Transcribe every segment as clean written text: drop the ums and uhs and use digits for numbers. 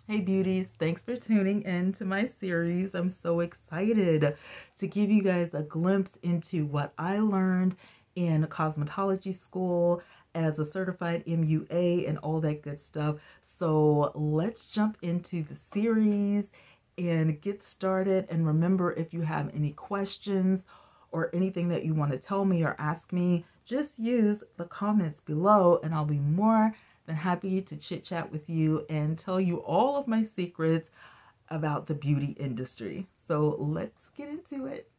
Hey beauties, thanks for tuning in to my series. I'm so excited to give you guys a glimpse into what I learned in cosmetology school as a certified MUA and all that good stuff. So let's jump into the series and get started. And remember, if you have any questions or anything that you want to tell me or ask me, just use the comments below and I'll be more than happy to chit chat with you and tell you all of my secrets about the beauty industry. So let's get into it.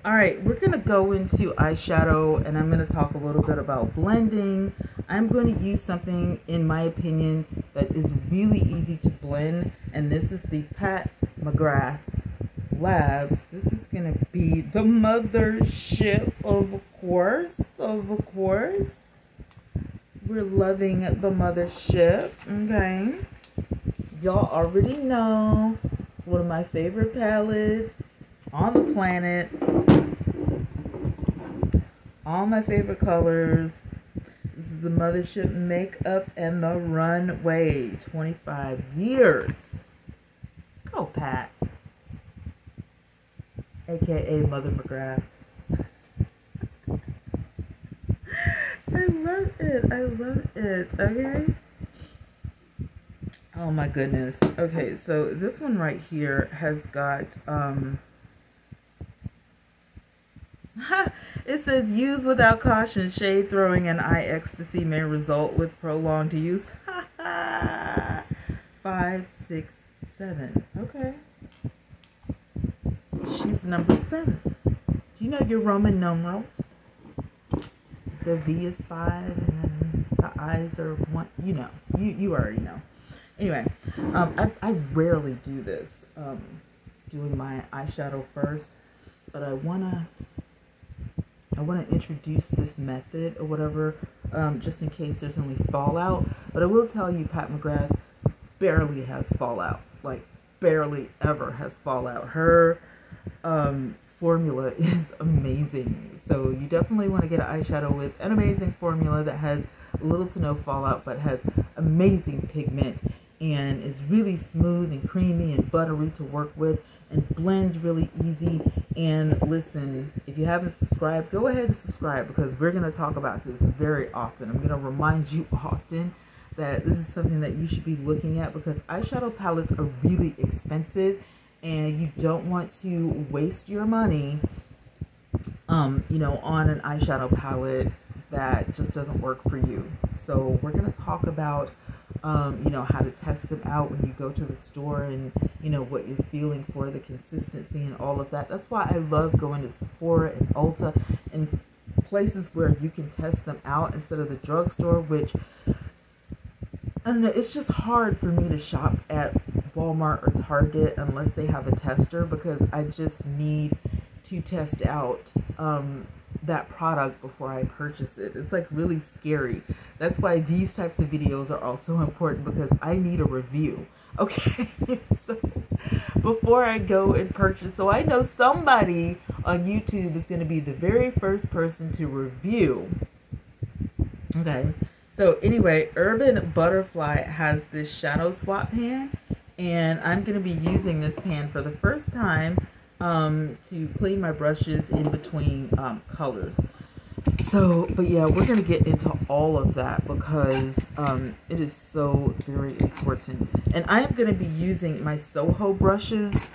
All right, we're going to go into eyeshadow and I'm going to talk a little bit about blending. I'm going to use something, in my opinion, that is really easy to blend. And this is the Pat McGrath Labs. This is going to be the mothership, of course. We're loving the mothership, okay? Y'all already know it's one of my favorite palettes on the planet. All my favorite colors. This is the Mothership Makeup and the Runway. 25 years. Go Pat. AKA Mother McGrath. I love it. Okay. Oh my goodness. Okay, so this one right here has got it says, use without caution. Shade throwing and eye ecstasy may result with prolonged use. 5, 6, 7. Okay. She's number 7. Do you know your Roman numerals? The V is 5 and the eyes are 1. You know. You already know. Anyway, I rarely do this. Doing my eyeshadow first. But I want to introduce this method or whatever, just in case there's any fallout. But I will tell you, Pat McGrath barely has fallout. Like, barely ever has fallout. Her formula is amazing. So you definitely want to get an eyeshadow with an amazing formula that has little to no fallout, but has amazing pigment and is really smooth and creamy and buttery to work with and blends really easy. And listen, if you haven't subscribed, go ahead and subscribe, because we're going to talk about this very often. I'm going to remind you often that this is something that you should be looking at, because eyeshadow palettes are really expensive and you don't want to waste your money you know, on an eyeshadow palette that just doesn't work for you. So we're going to talk about you know, how to test them out when you go to the store, and you know what you're feeling for the consistency and all of that. That's why I love going to Sephora and Ulta and places where you can test them out instead of the drugstore, which, I don't know, it's just hard for me to shop at Walmart or Target unless they have a tester, because I just need to test out that product before I purchase it. It's like really scary. That's why these types of videos are also important, because I need a review. Okay, so before I go and purchase, so I know somebody on YouTube is going to be the very first person to review. Okay, so anyway, Urban Butterfly has this shadow swap pan, and I'm going to be using this pan for the first time to clean my brushes in between colors. So, but yeah, we're going to get into all of that, because it is so very important. And I am going to be using my Soho brushes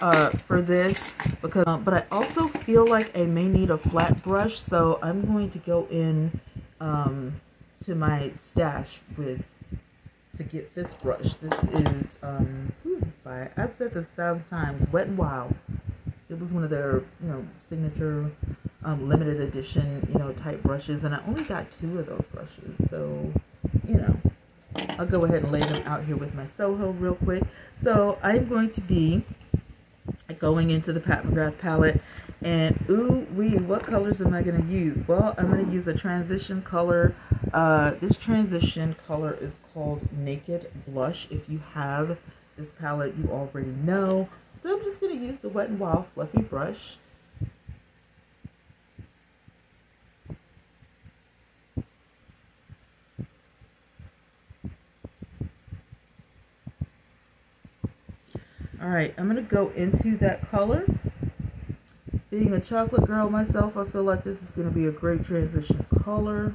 for this, because but I also feel like I may need a flat brush, so I'm going to go in to my stash to get this brush. This is who's this by? I've said this 1,000 times. Wet n Wild. It was one of their, you know, signature limited edition, you know, type brushes, and I only got 2 of those brushes. So, you know, I'll go ahead and lay them out here with my Soho real quick. So I'm going to be going into the Pat McGrath palette, and ooh wee, what colors am I going to use? Well, I'm going to use a transition color This transition color is called Naked Blush. If you have this palette, you already know. So I'm just going to use the Wet n Wild Fluffy brush. Alright, I'm going to go into that color. Being a chocolate girl myself, I feel like this is going to be a great transition color.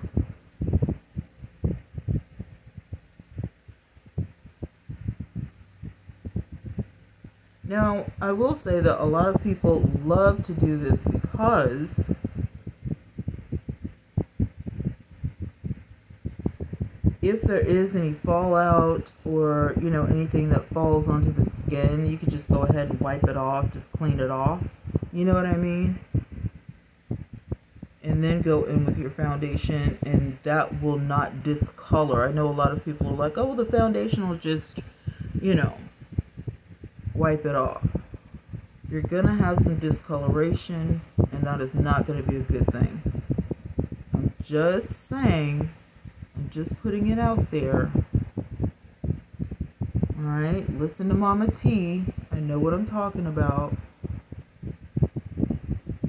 Now, I will say that a lot of people love to do this because if there is any fallout or, you know, anything that falls onto the skin, you could just go ahead and wipe it off, just clean it off. You know what I mean? And then go in with your foundation, and that will not discolor. I know a lot of people are like, oh, well, the foundation will just, you know, wipe it off. You're going to have some discoloration, and that is not going to be a good thing. I'm just saying, I'm just putting it out there. Alright, listen to Mama T. I know what I'm talking about.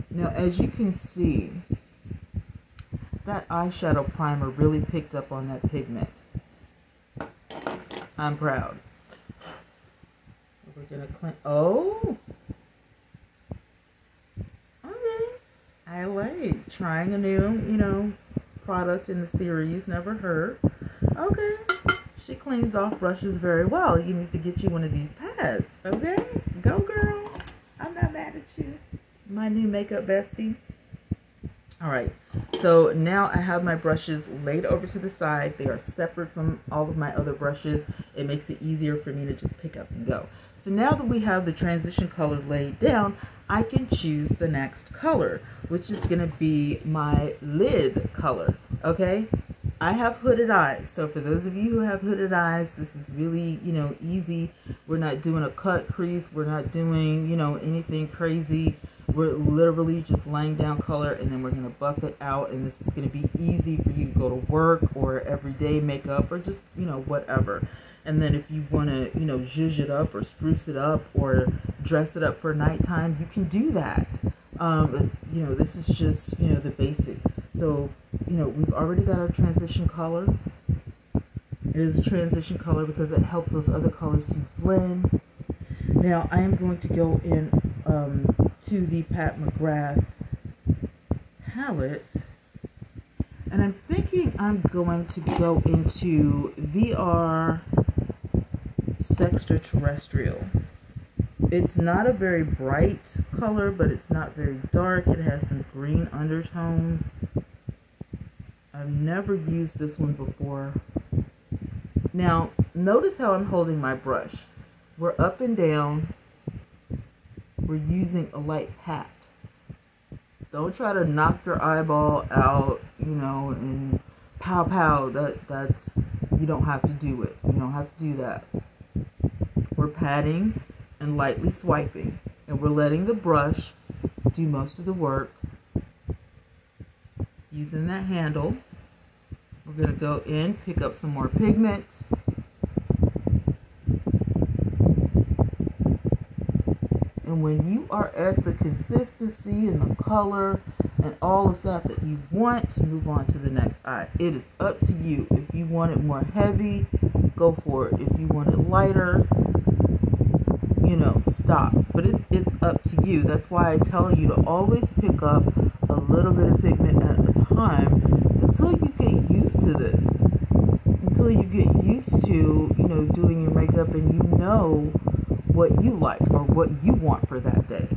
Now, as you can see, that eyeshadow primer really picked up on that pigment. I'm proud. We're gonna clean. Oh, okay. I like trying a new, you know, product in the series. Never hurt. Okay. She cleans off brushes very well. You need to get you one of these pads. Okay, go girl. I'm not mad at you. My new makeup bestie. Alright, so now I have my brushes laid over to the side. They are separate from all of my other brushes. It makes it easier for me to just pick up and go. So now that we have the transition color laid down, I can choose the next color, which is going to be my lid color. Okay, I have hooded eyes. So for those of you who have hooded eyes, this is really, you know, easy. We're not doing a cut crease. We're not doing, you know, anything crazy. We're literally just laying down color, and then we're going to buff it out, and this is going to be easy for you to go to work or everyday makeup or just, you know, whatever. And then if you want to, you know, zhuzh it up or spruce it up or dress it up for nighttime, you can do that. You know, this is just, you know, the basics. So, you know, we've already got our transition color. It is a transition color because it helps those other colors to blend. Now, I am going to go in to the Pat McGrath palette, and I'm thinking I'm going to go into VR Sextraterrestrial. It's not a very bright color, but it's not very dark. It has some green undertones. I've never used this one before. Now, notice how I'm holding my brush. We're up and down. We're using a light pat. Don't try to knock your eyeball out, you know, and pow pow. That's, you don't have to do it. You don't have to do that. We're patting and lightly swiping, and we're letting the brush do most of the work. Using that handle, we're going to go in, pick up some more pigment. And when you are at the consistency and the color and all of that that you want, move on to the next eye. It is up to you. If you want it more heavy, go for it. If you want it lighter, you know, stop. But it's up to you. That's why I tell you to always pick up a little bit of pigment at a time until you get used to this. Until you get used to, you know, doing your makeup and you know what you like or what you want for that day.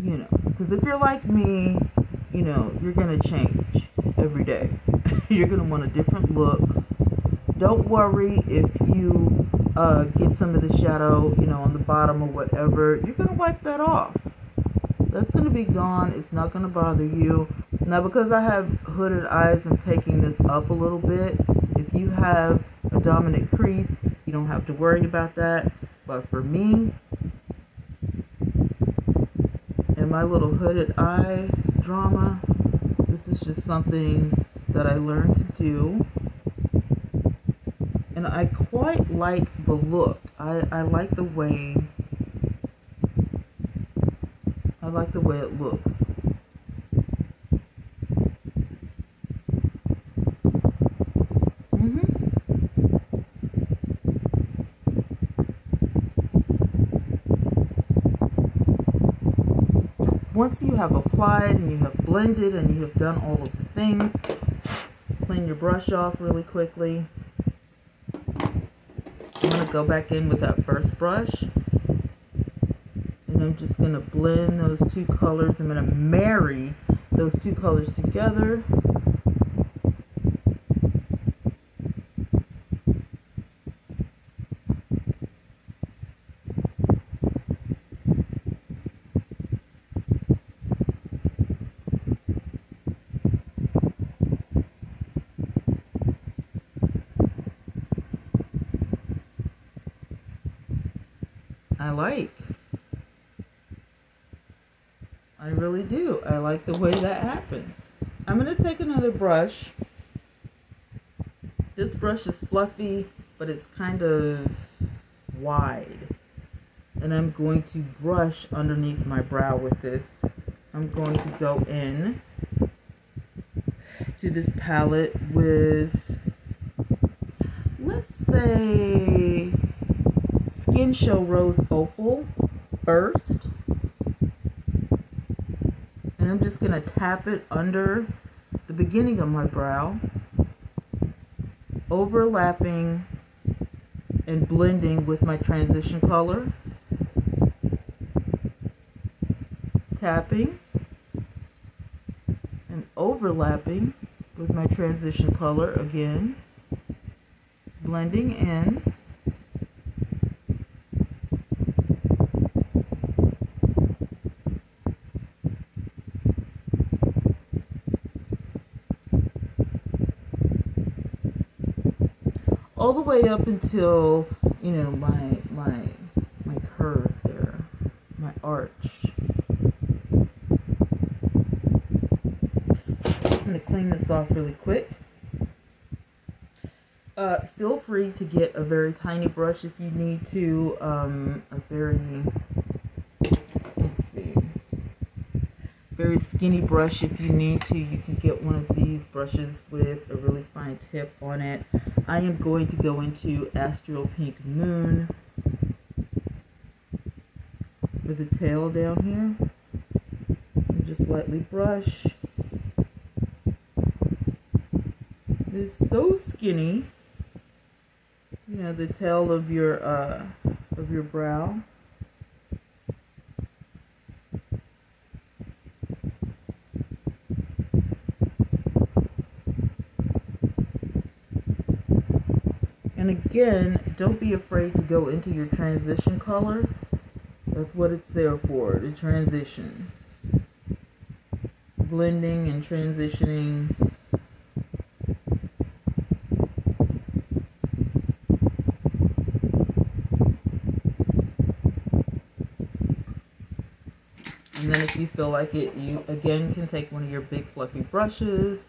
You know, because if you're like me, you know, you're going to change every day. You're going to want a different look. Don't worry if you get some of the shadow, you know, on the bottom or whatever. You're going to wipe that off. That's going to be gone. It's not going to bother you. Now, because I have hooded eyes, I'm taking this up a little bit. If you have a dominant crease, you don't have to worry about that. But for me, and my little hooded eye drama, This is just something that I learned to do. And I quite like the look. I like the way it looks. Once you have applied and you have blended and you have done all of the things, clean your brush off really quickly. I'm going to go back in with that first brush, and I'm just going to blend those two colors. I'm going to marry those two colors together. I really do. I like the way that happened. I'm going to take another brush. This brush is fluffy, but it's kind of wide. And I'm going to brush underneath my brow with this. I'm going to go in to this palette with, let's say, Skin Show Rose Opal first. And I'm just going to tap it under the beginning of my brow, overlapping and blending with my transition color, tapping and overlapping with my transition color again, blending in. All the way up until, you know, my curve there, my arch. I'm going to clean this off really quick. Feel free to get a very tiny brush if you need to, very skinny brush if you need to. You can get one of these brushes with a really fine tip on it. I am going to go into Astral Pink Moon for the tail down here. And just lightly brush. It is so skinny. You know, the tail of your brow. And again, don't be afraid to go into your transition color. That's what it's there for, the transition. Blending and transitioning. And then if you feel like it, you again can take one of your big fluffy brushes,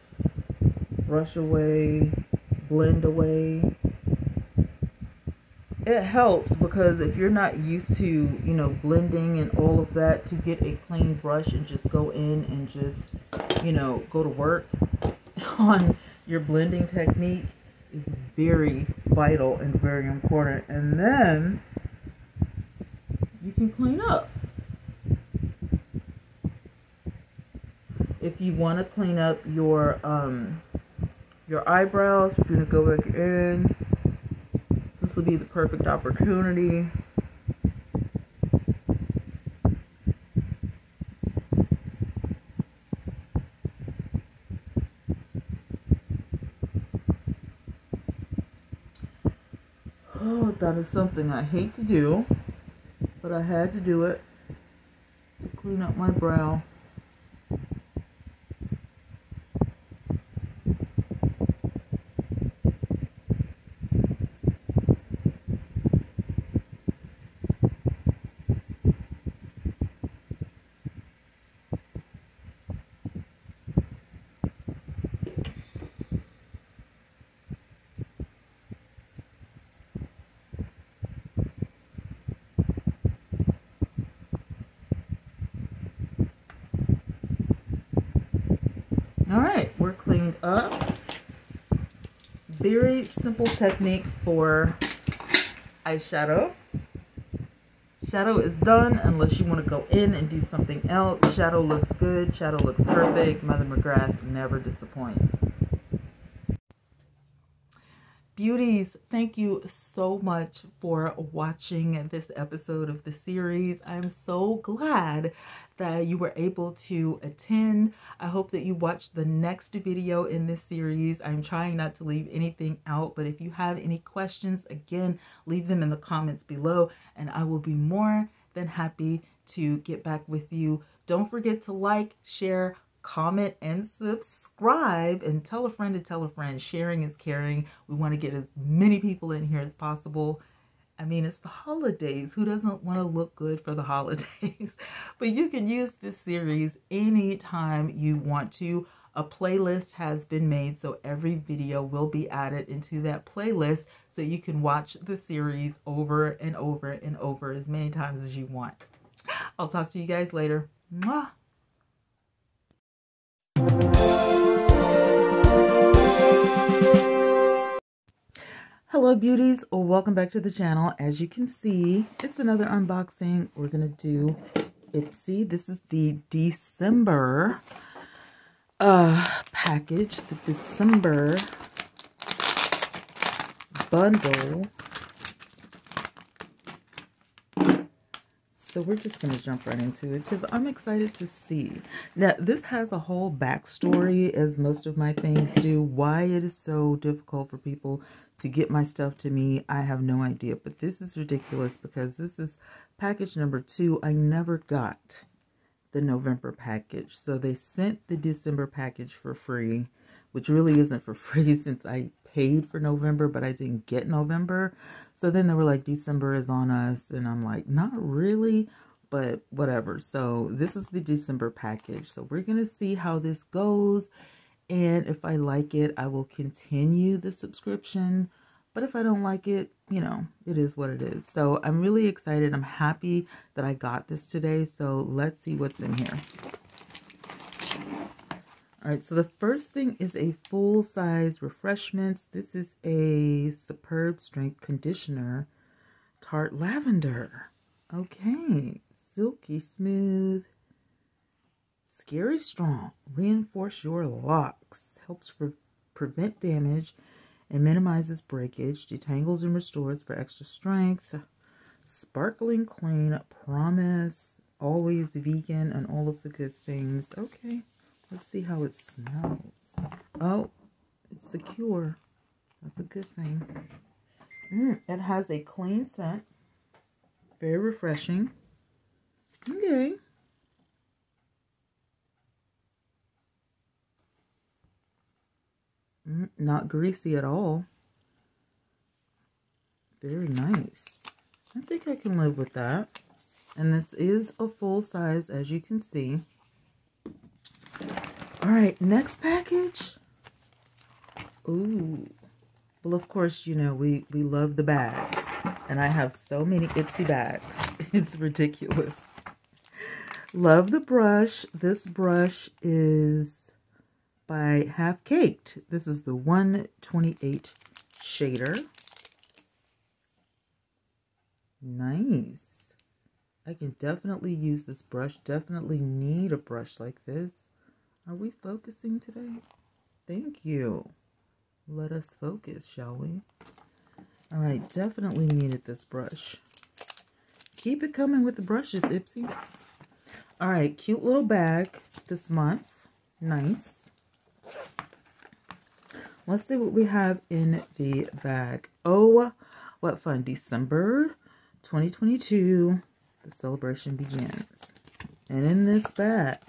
brush away, blend away. It helps because if you're not used to, you know, blending and all of that, to get a clean brush and just go in and just, you know, go to work on your blending technique is very vital and very important. And then you can clean up. If you want to clean up your eyebrows, if you're going to go back in, this will be the perfect opportunity. Oh, that is something I hate to do, but I had to do it to clean up my brow. very simple technique for eyeshadow. Shadow is done unless you want to go in and do something else. Shadow looks good. Shadow looks perfect. Mother McGrath never disappoints. Beauties, thank you so much for watching this episode of the series. I'm so glad that you were able to attend. I hope that you watch the next video in this series. I'm trying not to leave anything out, but if you have any questions, again, leave them in the comments below, and I will be more than happy to get back with you. Don't forget to like, share, comment, and subscribe, and tell a friend to tell a friend. Sharing is caring. We want to get as many people in here as possible. I mean, it's the holidays. Who doesn't want to look good for the holidays? But you can use this series anytime you want to. A playlist has been made, so every video will be added into that playlist, so you can watch the series over and over and over as many times as you want. I'll talk to you guys later. Mwah! Hello beauties, welcome back to the channel. As you can see, it's another unboxing. We're gonna do Ipsy. This is the December package, the December bundle. So we're just going to jump right into it because I'm excited to see. Now, this has a whole backstory, as most of my things do. Why it is so difficult for people to get my stuff to me, I have no idea. But this is ridiculous because this is package number 2. I never got the November package. So they sent the December package for free, which really isn't for free since I paid for November, but I didn't get November. So then they were like, December is on us. And I'm like, not really, but whatever. So this is the December package. So we're going to see how this goes. And if I like it, I will continue the subscription. But if I don't like it, you know, it is what it is. So I'm really excited. I'm happy that I got this today. So let's see what's in here. All right, so the first thing is a full-size refreshments. This is a Superb Strength Conditioner, Tart Lavender. Okay, silky smooth, scary strong, reinforce your locks, helps prevent damage and minimizes breakage, detangles and restores for extra strength, sparkling clean, promise, always vegan, and all of the good things. Okay. Let's see how it smells. Oh, it's secure. That's a good thing. It has a clean scent. Very refreshing. Okay. Not greasy at all. Very nice. I think I can live with that. And this is a full size, as you can see. All right, next package. Ooh. Well, of course, you know, we love the bags. And I have so many Ipsy bags. It's ridiculous. Love the brush. This brush is by Half Caked. This is the 128 shader. Nice. I can definitely use this brush. Definitely need a brush like this. Are we focusing today? Thank you. Let us focus, shall we? All right, definitely needed this brush. Keep it coming with the brushes, Ipsy. All right, cute little bag this month. Nice. Let's see what we have in the bag. Oh, what fun. December 2022, the celebration begins. And in this bag,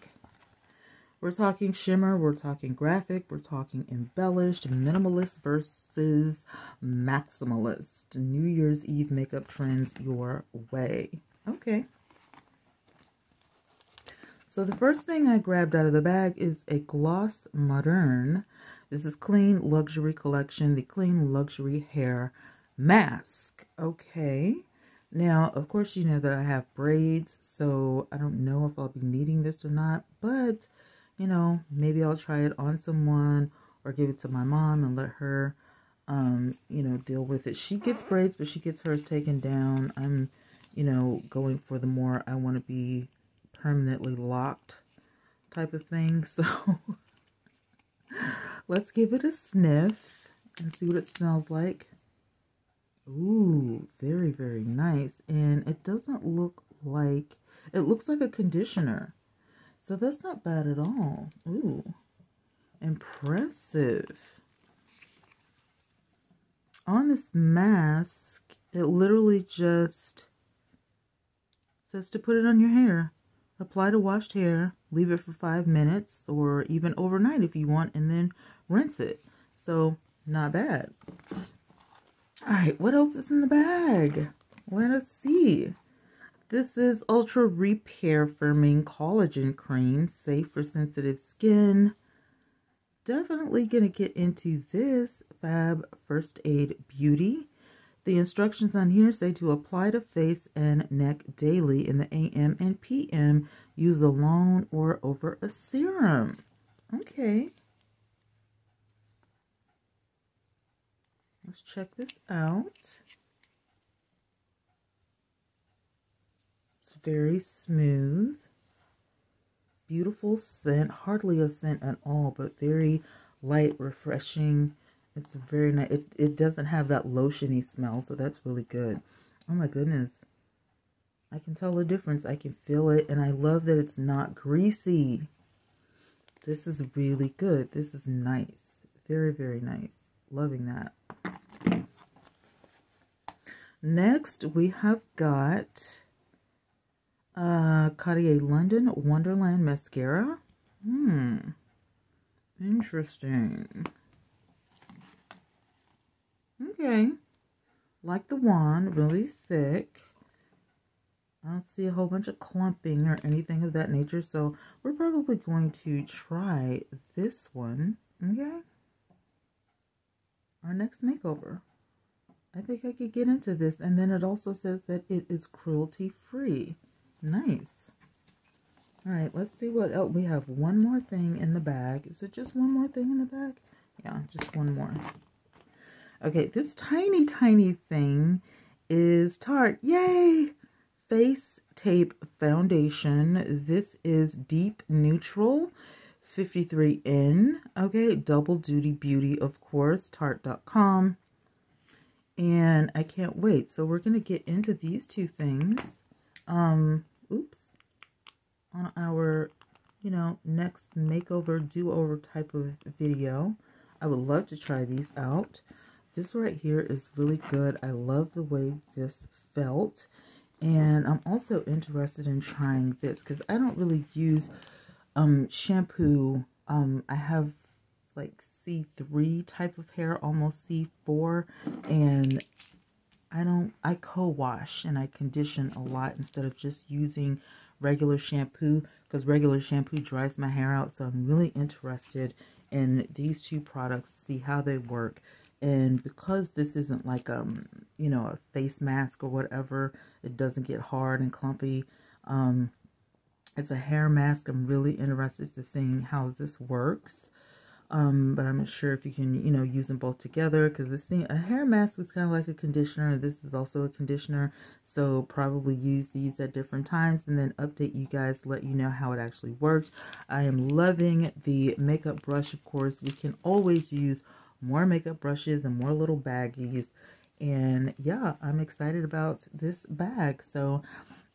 we're talking shimmer, we're talking graphic, we're talking embellished, minimalist versus maximalist. New Year's Eve makeup trends your way. Okay. So the first thing I grabbed out of the bag is a Gloss Moderne. This is Clean Luxury Collection, the Clean Luxury Hair Mask. Okay. Now, of course, you know that I have braids, so I don't know if I'll be needing this or not, but you know, maybe I'll try it on someone or give it to my mom and let her you know, deal with it. She gets braids, but she gets hers taken down. I'm, you know, going for the more I want to be permanently locked type of thing. So let's give it a sniff and see what it smells like. Ooh, very, very nice. And it doesn't look like, it looks like a conditioner. So that's not bad at all. Ooh, impressive. On this mask, it literally just says to put it on your hair. Apply to washed hair, leave it for 5 minutes or even overnight if you want, and then rinse it. So, not bad. Alright, what else is in the bag? Let us see. This is Ultra Repair Firming Collagen Cream, safe for sensitive skin. Definitely going to get into this Fab First Aid Beauty. The instructions on here say to apply to face and neck daily in the AM and PM. Use alone or over a serum. Okay. Let's check this out. It's very smooth. Beautiful scent. Hardly a scent at all, but very light, refreshing. It's very nice. It doesn't have that lotiony smell, so that's really good. Oh my goodness. I can tell the difference. I can feel it, and I love that it's not greasy. This is really good. This is nice. Very, very nice. Loving that. Next, we have got Cartier London Wonderland Mascara. Interesting. Okay. Like the wand, really thick. I don't see a whole bunch of clumping or anything of that nature, so we're probably going to try this one. Okay. Our next makeover. I think I could get into this, and then it also says that it is cruelty-free. Nice. All right, let's see what else. We have one more thing in the bag. Is it just one more thing in the bag? Yeah, just one more. Okay, this tiny, tiny thing is Tarte. Yay! Face Tape Foundation. This is Deep Neutral 53N. Okay, Double Duty Beauty, of course, Tarte.com. And I can't wait. So we're going to get into these two things. Oops. On our, you know, next makeover, do-over type of video. I would love to try these out. This right here is really good. I love the way this felt. And I'm also interested in trying this because I don't really use shampoo. I have like C3 type of hair, almost C4, and I co-wash and I condition a lot instead of just using regular shampoo, because regular shampoo dries my hair out. So I'm really interested in these two products, see how they work. And because this isn't like you know, a face mask or whatever, it doesn't get hard and clumpy. It's a hair mask. I'm really interested to seeing how this works. But I'm not sure if you can, you know, use them both together, because this thing, a hair mask is kind of like a conditioner. This is also a conditioner, so probably use these at different times and then update you guys, let you know how it actually works. I am loving the makeup brush. Of course, we can always use more makeup brushes and more little baggies. And yeah, I'm excited about this bag. So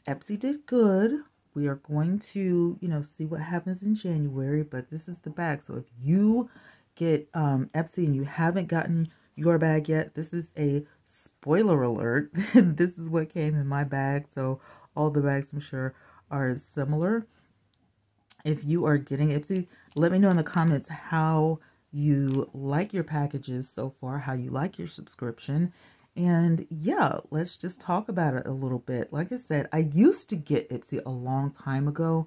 Epsy did good. We are going to, you know, see what happens in January, but this is the bag. So if you get Epsy and you haven't gotten your bag yet, this is a spoiler alert. This is what came in my bag. So all the bags, I'm sure, are similar. If you are getting Epsy, let me know in the comments how you like your packages so far, how you like your subscription. And yeah, let's just talk about it a little bit. Like I said, I used to get Ipsy a long time ago,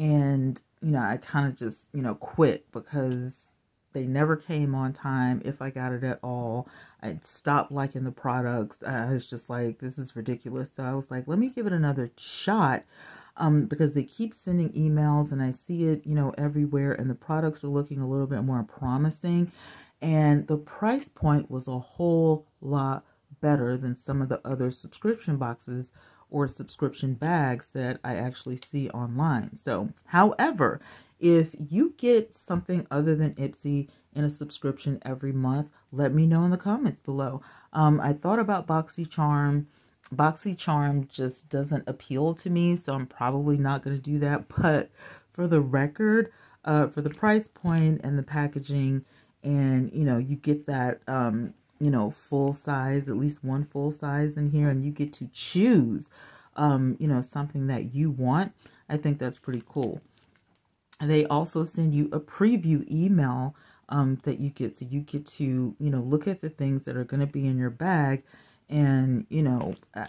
and you know, I kind of just, you know, quit because they never came on time if I got it at all. I stopped liking the products. I was just like, this is ridiculous. So I was like, let me give it another shot, because they keep sending emails and I see it, you know, everywhere, and the products are looking a little bit more promising. and the price point was a whole lot better than some of the other subscription boxes or subscription bags that I actually see online. So, however, if you get something other than Ipsy in a subscription every month, let me know in the comments below. I thought about BoxyCharm. BoxyCharm just doesn't appeal to me, so I'm probably not going to do that. But for the record, for the price point and the packaging, and you get that full size, at least one full size in here, and you get to choose something that you want. I think that's pretty cool. They also send you a preview email that you get, so you get to look at the things that are going to be in your bag. And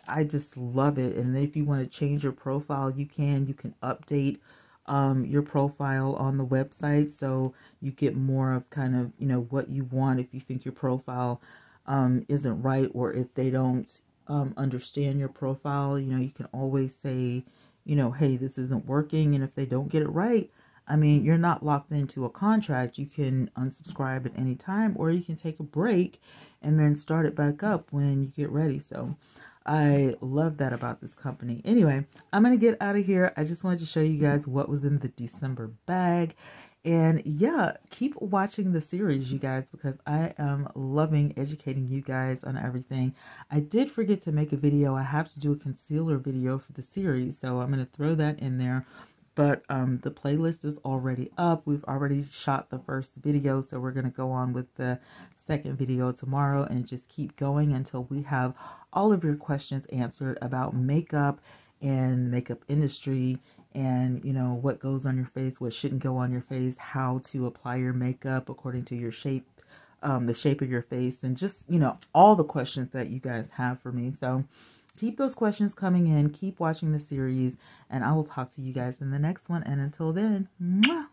I just love it. And then if you want to change your profile, you can update your profile on the website, so you get more of kind of what you want. If you think your profile isn't right, or if they don't understand your profile, you can always say, hey, this isn't working. And if they don't get it right, I mean, you're not locked into a contract. You can unsubscribe at any time, or you can take a break and then start it back up when you get ready. So I love that about this company. Anyway, I'm going to get out of here. I just wanted to show you guys what was in the December bag. And yeah, keep watching the series, you guys, because I am loving educating you guys on everything. I did forget to make a video. I have to do a concealer video for the series, so I'm going to throw that in there. But the playlist is already up. We've already shot the first video, so we're going to go on with the second video tomorrow and just keep going until we have all of your questions answered about makeup and the makeup industry, and what goes on your face, what shouldn't go on your face, how to apply your makeup according to your shape, the shape of your face, and just all the questions that you guys have for me. So keep those questions coming in, keep watching the series, and I will talk to you guys in the next one. And until then, mwah!